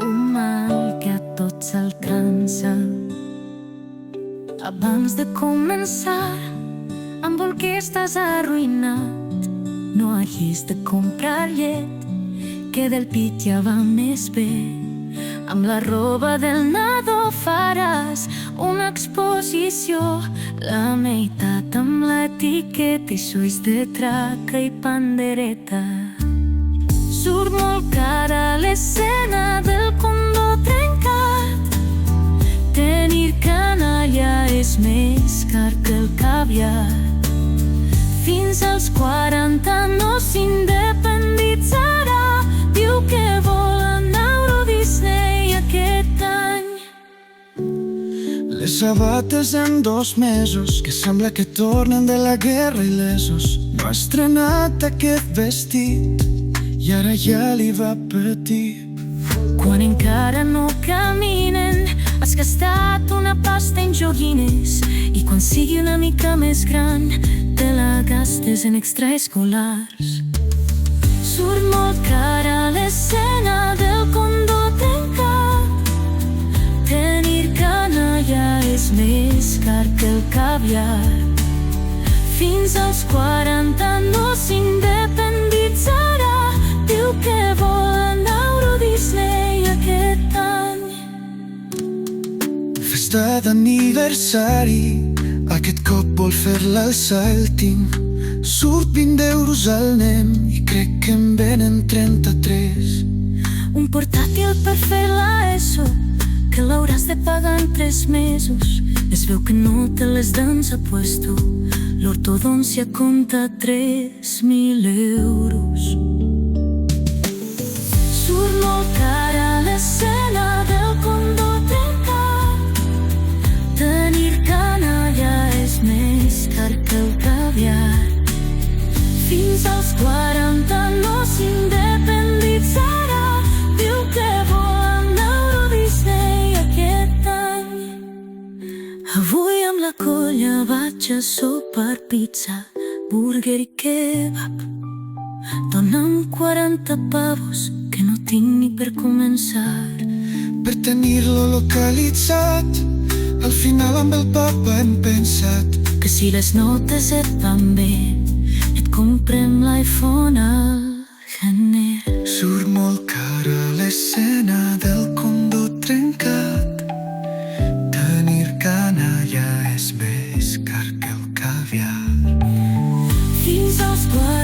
Un mal que a tots alcança. Abans de començar, amb el que estàs arruïnat, no hagis de comprar llet, que del pit ja va més bé. Amb la roba del nadó faràs una exposició, la meitat amb l'etiqueta i ulls de traca i pandereta. Surt molt cara l'escena del condó trencat. Tenir canalla és més car que el caviar. Fins als 40 no s'independitzarà. Diu que vol anar a Euro Disney aquest any. Les sabates en 2 mesos, que sembla que tornen de la guerra il·lesos. No ha estrenat aquest vestit i ara ja li va petit. Quan encara no caminen, has gastat una pasta en joguines, i quan sigui una mica més gran te la gastes en extraescolars. Surt molt cara l'escena del condó trencat. Tenir canalla és més car que el caviar. Fins als 40 no s'independitzarà. Diu que vol anar a Euro Disney aquest any. Festa d'aniversari, aquest cop vol fer-la al Salting. Surt 20 euros al nen i crec que en venen 33. Un portàtil per fer la ESO, que l'hauràs de pagar en 3 mesos. Es veu que no te les dents a puesto. L'ortodòncia compta 3.000 euros. Surt molt cara l'escena del condó trencat. Tenir canalla és més car que el caviar. Fins als 40 no s'independitzarà. Diu que vol anar a Euro Disney aquest any. Avui amb la colla vaig a sopar pizza, burger i kebab. Dona'm 40 pavos, que no tinc ni per començar. Per tenir-lo localitzat, al final amb el papa hem pensat que si les notes et van bé, et comprem l'iPhone al gener. Surt molt cara l'escena del condó trencat. Tenir canalla és més car que el caviar. Fins als 40